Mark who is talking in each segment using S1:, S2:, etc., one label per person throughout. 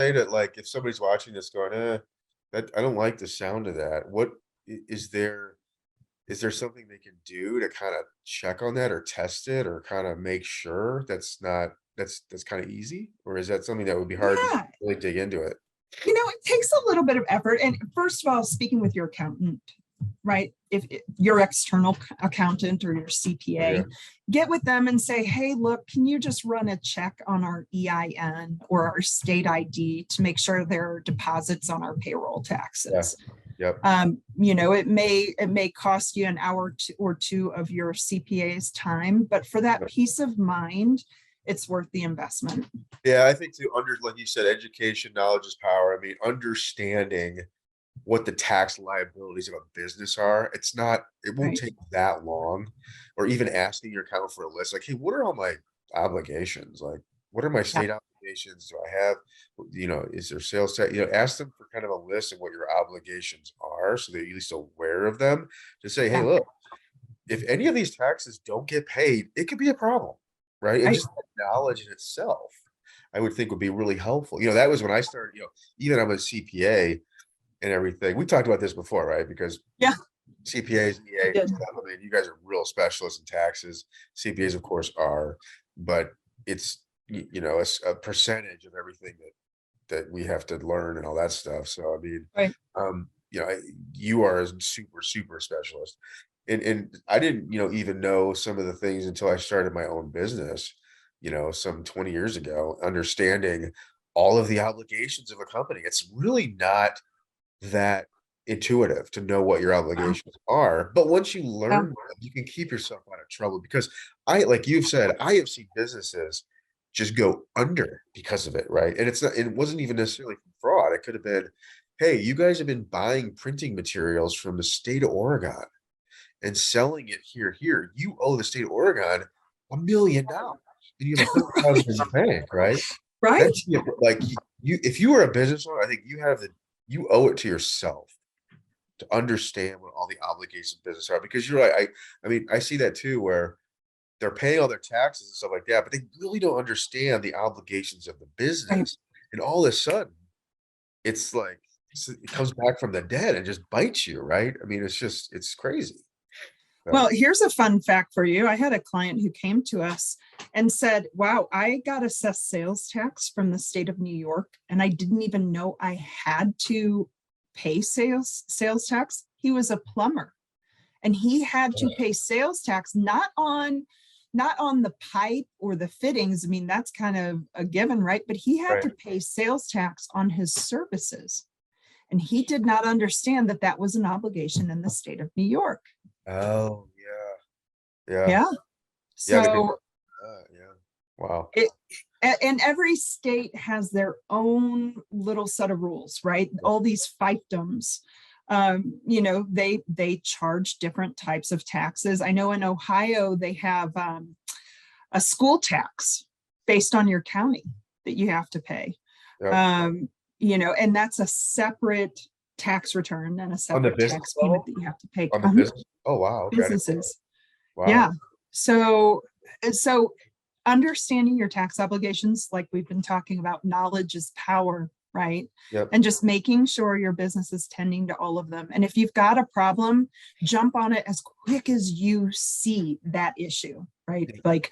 S1: say that, like, if somebody's watching this going, that I don't like the sound of that. Is there something they can do to kind of check on that or test it or kind of make sure that's kind of easy? Or is that something that would be hard to
S2: Yeah,
S1: really dig into it?
S2: it takes a little bit of effort. And first of all, speaking with your accountant, right? If your external accountant or your
S1: Oh, yeah.
S2: CPA, get with them and say, hey, look, can you just run a check on our EIN or our state ID to make sure there are deposits on our payroll
S1: Yeah.
S2: taxes?
S1: Yep.
S2: It may cost you an hour or two of your CPA's time, but for that
S1: Yep.
S2: peace of mind, it's worth the investment.
S1: Yeah, I think like you said, education, knowledge is power. I mean, understanding what the tax liabilities of a business are, it won't
S2: Right.
S1: take that long. Or even asking your accountant for a list, like, hey, what are all my obligations? Like, what are my
S2: Yeah.
S1: state obligations? Do I have, is there sales tax? Ask them for kind of a list of what your obligations are so they're at least aware of them. To say, hey,
S2: Yeah.
S1: look, if any of these taxes don't get paid, it could be a problem, right? And
S2: Right.
S1: just that knowledge in itself, I would think would be really helpful. That was when I started, even I'm a CPA and everything. We talked about this before, right? Because
S2: Yeah.
S1: CPAs,
S2: We
S1: EA,
S2: did.
S1: I mean, you guys are real specialists in taxes. CPAs, of course, are, but it's a percentage of everything that we have to learn and all that stuff. So I mean,
S2: Right.
S1: you are a super super specialist, and I didn't even know some of the things until I started my own business, some 20 years ago, understanding all of the obligations of a company. It's really not that intuitive to know what your
S2: Wow.
S1: obligations are. But once you
S2: Yeah.
S1: learn them, you can keep yourself out of trouble because like you've said, I have seen businesses just go under because of it, right? And it wasn't even necessarily from fraud. It could have been, hey, you guys have been buying printing materials from the state of Oregon and selling it here. You owe the state of Oregon $1 million. And you have 100,000 in the bank, right?
S2: Right.
S1: That's like if you were a business owner, I think you owe it to yourself to understand what all the obligations of business are, because you're right. I mean, I see that too, where they're paying all their taxes and stuff like that, but they really don't understand the obligations of the
S2: Right.
S1: business. And all of a sudden, it's like it comes back from the dead and just bites you, right? I mean, it's crazy.
S2: Well,
S1: So,
S2: here's a fun fact for you. I had a client who came to us and said, wow, I got assessed sales tax from the state of New York, and I didn't even know I had to pay sales tax. He was a plumber, and he had to pay sales tax not on the pipe or the fittings. I mean, that's kind of a given, right? But he had
S1: right.
S2: to pay sales tax on his services. And he did not understand that that was an obligation in the state of New York.
S1: Oh, yeah. Yeah.
S2: Yeah.
S1: Yeah. I didn't,
S2: So
S1: yeah. Wow.
S2: it, and every state has their own little set of rules, right? All these fiefdoms, they charge different types of taxes. I know in Ohio they have a school tax based on your county that you have to pay.
S1: Yep.
S2: And that's a separate tax return and a
S1: On the
S2: separate
S1: business
S2: tax payment
S1: level?
S2: that you have to pay.
S1: On the business? Oh, wow. Okay.
S2: Businesses.
S1: Wow.
S2: Yeah. So understanding your tax obligations, like we've been talking about, knowledge is power, right?
S1: Yep.
S2: And just making sure your business is tending to all of them. And if you've got a problem, jump on it as quick as you see that issue, right? Like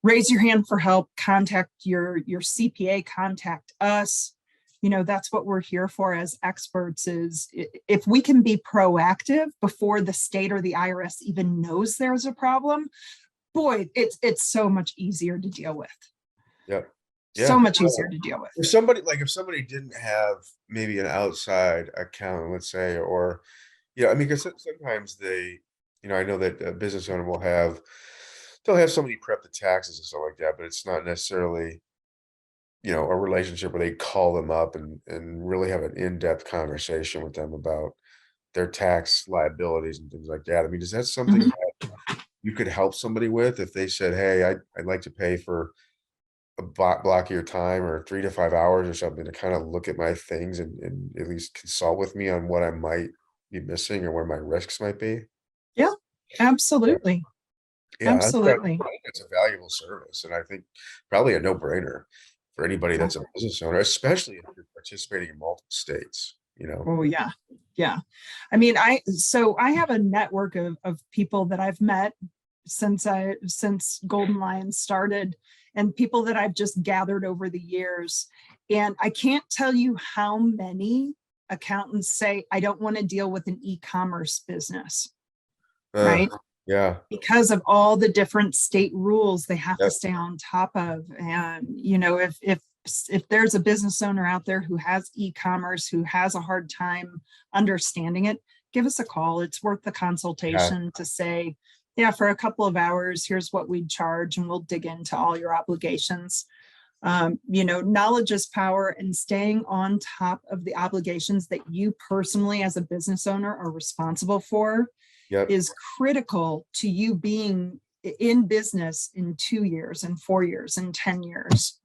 S2: raise your hand for help, contact your CPA, contact us. That's what we're here for as experts. Is if we can be proactive before the state or the IRS even knows there's a problem, boy, it's so much easier to deal with.
S1: Yep.
S2: So
S1: Yeah.
S2: much easier to deal with.
S1: If somebody didn't have maybe an outside account, let's say, or I mean, because sometimes I know that a business owner they'll have somebody prep the taxes and stuff like that, but it's not necessarily a relationship where they call them up and really have an in-depth conversation with them about their tax liabilities and things like that. I mean, is that something that you could help somebody with if they said, hey, I'd like to pay for a block of your time or 3 to 5 hours or something to kind of look at my things and at least consult with me on what I might be missing or where my risks might be?
S2: Yeah, absolutely.
S1: Yeah,
S2: Absolutely.
S1: it's a valuable service, and I think probably a no-brainer for anybody that's a
S2: Exactly.
S1: business owner, especially if you're participating in multiple states, you know?
S2: Oh yeah. Yeah. I mean, I have a network of people that I've met since Golden Lion started, and people that I've just gathered over the years. And I can't tell you how many accountants say, I don't want to deal with an e-commerce business,
S1: Uh,
S2: right?
S1: yeah,
S2: Because of all the different state rules they have to
S1: yep,
S2: stay on top of. And, if there's a business owner out there who has e-commerce, who has a hard time understanding it, give us a call. It's worth the
S1: yeah,
S2: consultation to say, yeah, for a couple of hours, here's what we'd charge, and we'll dig into all your obligations. Knowledge is power, and staying on top of the obligations that you personally as a business owner are responsible for
S1: yep,
S2: is critical to you being in business in 2 years and 4 years and 10 years.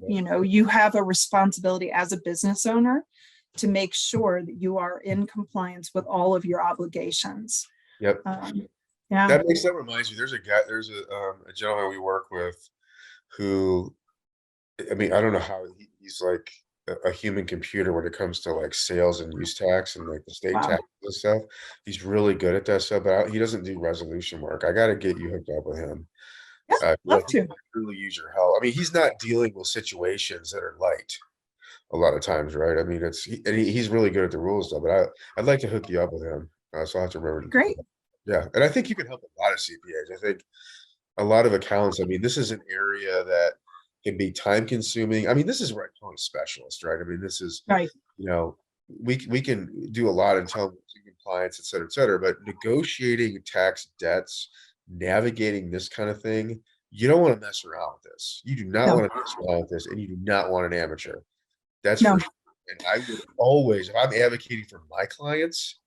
S1: yep,
S2: You have a responsibility as a business owner to make sure that you are in compliance with all of your obligations.
S1: yep.
S2: Yeah.
S1: That reminds me, there's a gentleman we work with who, I mean, I don't know how he's like a human computer when it comes to like sales and use tax and like the state
S2: Wow.
S1: tax and stuff. He's really good at that stuff, but he doesn't do resolution work. I got to get you hooked up with him.
S2: Yeah.
S1: 'Cause I
S2: Love
S1: think
S2: to.
S1: he could really use your help. I mean, he's not dealing with situations that are light a lot of times, right? I mean, he's really good at the rules though, but I'd like to hook you up with him. So I'll have to remember to do
S2: Great.
S1: that. Yeah, and I think you can help a lot of CPAs. I think a lot of accounts. I mean, this is an area that can be time consuming. I mean, this is where I call a specialist, right? I mean, this is,
S2: Right.
S1: you know, we can do a lot in compliance, et cetera, but negotiating tax debts, navigating this kind of thing, you don't want to mess around with this. You do not
S2: No,
S1: want to mess around with this, and you do not want an amateur. That's
S2: no.
S1: for sure. And I would always, if I'm advocating for my clients,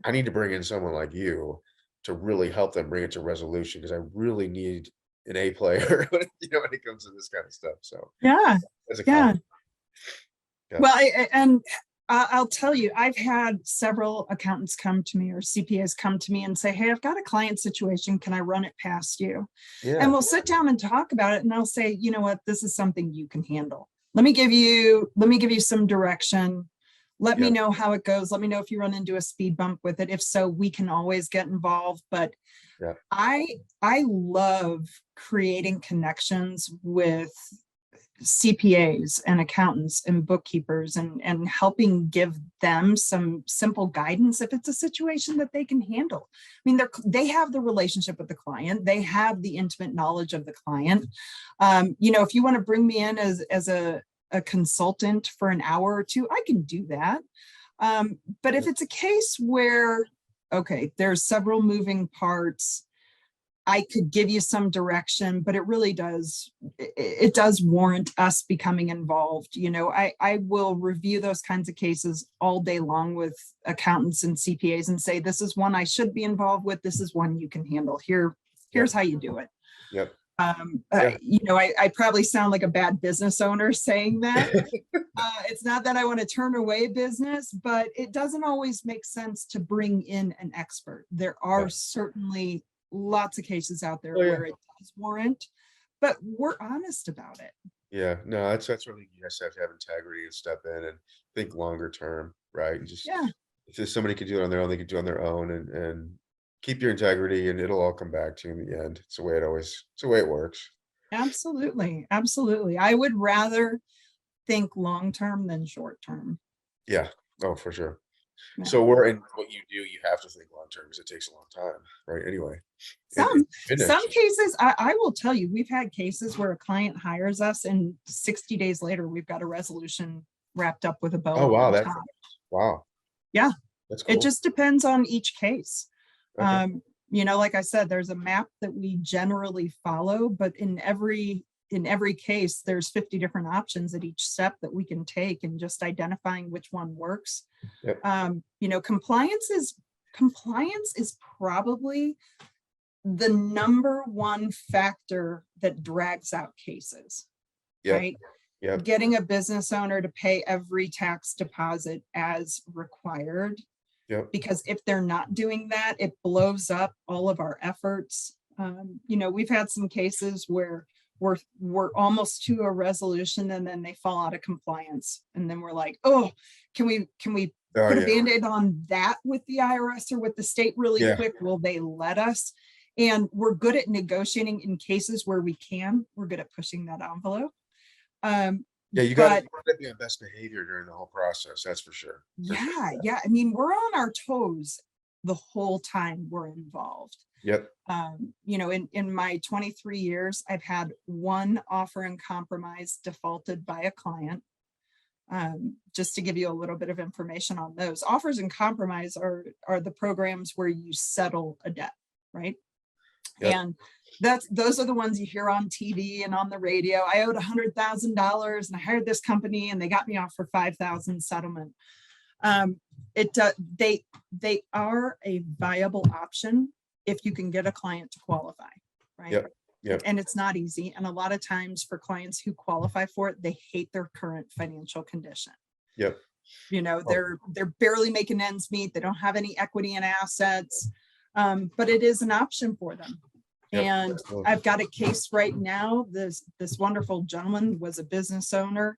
S1: I need to bring in someone like you to really help them bring it to resolution because I really need an A player, when it comes to this kind of stuff. So
S2: Yeah.
S1: as a
S2: Yeah.
S1: compliment, yeah,
S2: Well, I'll tell you, I've had several accountants come to me or CPAs come to me and say, hey, I've got a client situation. Can I run it past you? And
S1: yeah,
S2: we'll sit down and talk about it. And I'll say, you know what, this is something you can handle. Let me give you some direction. Let me
S1: yep,
S2: know how it goes. Let me know if you run into a speed bump with it. If so, we can always get involved. But
S1: yep,
S2: I I love creating connections with CPAs and accountants and bookkeepers, and helping give them some simple guidance if it's a situation that they can handle. I mean, they have the relationship with the client, they have the intimate knowledge of the client. If you want to bring me in as a consultant for an hour or two, I can do that. But if
S1: yep,
S2: it's a case where, okay, there's several moving parts, I could give you some direction, but it does warrant us becoming involved. I will review those kinds of cases all day long with accountants and CPAs and say, this is one I should be involved with. This is one you can handle. Here's
S1: yep,
S2: how you do it.
S1: yep, yeah,
S2: I probably sound like a bad business owner saying that. It's not that I want to turn away business, but it doesn't always make sense to bring in an expert. There
S1: yeah.
S2: are certainly lots of cases out there
S1: Oh yeah,
S2: where it does warrant, but we're honest about it.
S1: yeah. No, that's really, you guys have to have integrity and step in and think longer term, right? You just
S2: Yeah,
S1: if just somebody could do it on their own, they could do it on their own, and keep your integrity, and it'll all come back to you in the end. It's the way it works.
S2: absolutely. Absolutely. I would rather think long term than short term.
S1: Yeah. Oh, for sure.
S2: Yeah.
S1: So we're in what you do, you have to think long term because it takes a long time, right? Anyway, and
S2: Some
S1: finish.
S2: cases, I will tell you, we've had cases where a client hires us and 60 days later, we've got a resolution wrapped up with a bow
S1: Oh
S2: on
S1: wow,
S2: the
S1: that's
S2: top.
S1: wow,
S2: Yeah.
S1: that's
S2: It
S1: cool.
S2: just depends on each case.
S1: Okay.
S2: Like I said, there's a map that we generally follow, but in every case, there's 50 different options at each step that we can take, and just identifying which one works.
S1: Yep.
S2: Compliance is probably the number one factor that drags out cases,
S1: Yep.
S2: right?
S1: Yep.
S2: Getting a business owner to pay every tax deposit as required,
S1: Yep.
S2: because if they're not doing that, it blows up all of our efforts. We've had some cases where we're almost to a resolution, and then they fall out of compliance, and then we're like, oh, can we
S1: Oh,
S2: put a
S1: yeah.
S2: Band-Aid on that with the IRS or with the state really
S1: Yeah.
S2: quick? Will they let us? And we're good at negotiating in cases where we can. We're good at pushing that envelope.
S1: Yeah, you got to be on best behavior during the whole process. That's for sure.
S2: Yeah, yeah. I mean, we're on our toes the whole time we're involved.
S1: Yep.
S2: You know, in my 23 years, I've had one offer in compromise defaulted by a client. Just to give you a little bit of information on those, offers in compromise are the programs where you settle a debt, right?
S1: Yep.
S2: And those are the ones you hear on TV and on the radio. I owed $100,000 and I hired this company and they got me off for $5,000 settlement. They are a viable option if you can get a client to qualify, right?
S1: Yep. Yep.
S2: And it's not easy. And a lot of times for clients who qualify for it, they hate their current financial condition.
S1: Yep.
S2: You know, they're barely making ends meet. They don't have any equity and assets, but it is an option for them.
S1: Yep.
S2: And I've got a case right now. This wonderful gentleman was a business owner,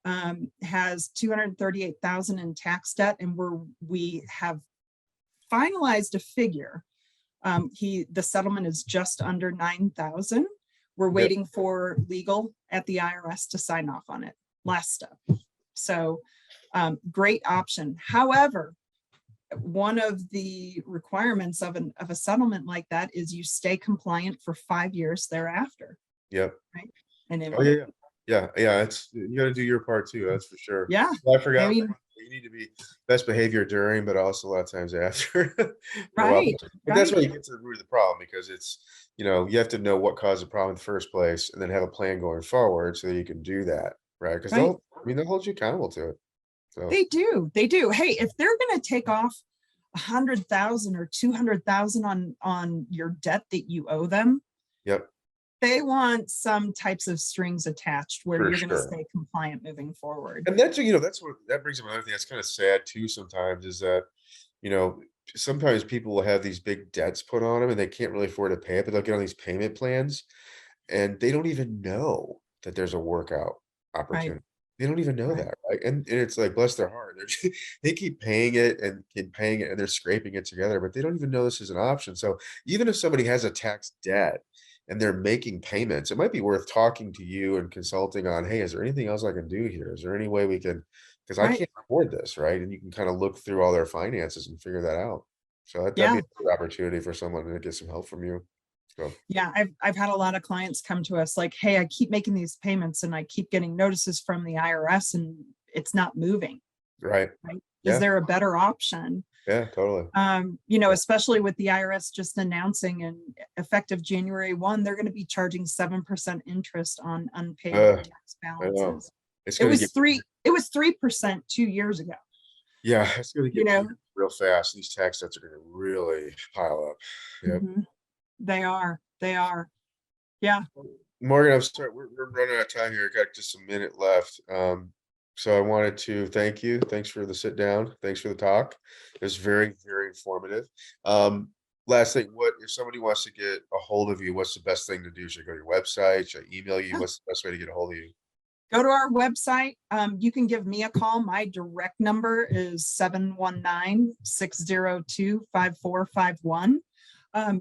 S2: has $238,000 in tax debt, and we have finalized a figure. The settlement is just under $9,000. We're waiting for legal at the IRS to sign off on it. Last step. So great option. However, one of the requirements of a settlement like that is you stay compliant for 5 years thereafter.
S1: Yep.
S2: Right. And then,
S1: yeah. It's, you got to do your part too. That's for sure.
S2: Yeah.
S1: I forgot.
S2: I mean,
S1: you need to be best behavior during, but also a lot of times after.
S2: Right.
S1: But that's where you get to the root of the problem, because it's, you know, you have to know what caused the problem in the first place and then have a plan going forward so that you can do that. Right. Because they'll hold you accountable to it. So.
S2: They do. Hey, if they're going to take off 100,000 or 200,000 on your debt that you owe them.
S1: Yep.
S2: They want some types of strings attached where
S1: For
S2: you're going to
S1: sure.
S2: stay compliant moving forward.
S1: And that's, you know, that's what that brings up another thing that's kind of sad too sometimes, is that, you know, sometimes people will have these big debts put on them and they can't really afford to pay it, but they'll get on these payment plans and they don't even know that there's a workout opportunity.
S2: Right.
S1: They don't even know that, right? And it's like, bless their heart, they keep paying it and they're scraping it together, but they don't even know this is an option. So even if somebody has a tax debt and they're making payments, it might be worth talking to you and consulting on, hey, is there anything else I can do here? Is there any way we can, because I can't afford this, right? And you can kind of look through all their finances and figure that out. So that'd be a good opportunity for someone to get some help from you. So.
S2: Yeah, I've had a lot of clients come to us like, hey, I keep making these payments and I keep getting notices from the IRS and it's not moving.
S1: Right.
S2: Is there a better option?
S1: Yeah, totally.
S2: You know, especially with the IRS just announcing, and effective January 1, they're going to be charging 7% interest on unpaid tax balances. It was 3% 2 years ago.
S1: Yeah, it's going to get real fast. These tax debts are going to really pile up. Yep.
S2: Mm-hmm. They are. Yeah.
S1: Morgan, I'm sorry, we're running out of time here. Got just a minute left. So I wanted to thank you. Thanks for the sit down. Thanks for the talk. It was very, very informative. Last thing, what if somebody wants to get a hold of you, what's the best thing to do? Should I go to your website? Should I email you? What's the best way to get a hold of you?
S2: Go to our website. You can give me a call. My direct number is 719-602-5451.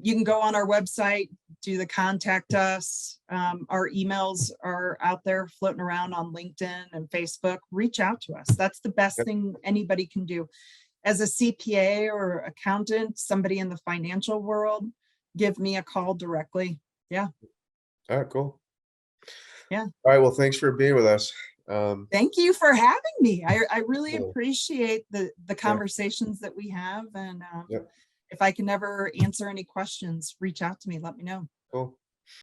S2: You can go on our website, do the contact us. Our emails are out there floating around on LinkedIn and Facebook. Reach out to us. That's the best thing anybody can do. As a CPA or accountant, somebody in the financial world, give me a call directly. Yeah.
S1: All right, cool.
S2: Yeah.
S1: All right. Well, thanks for being with us.
S2: Thank you for having me. I really appreciate the conversations that we have. And if I can ever answer any questions, reach out to me. Let me know.
S1: Cool.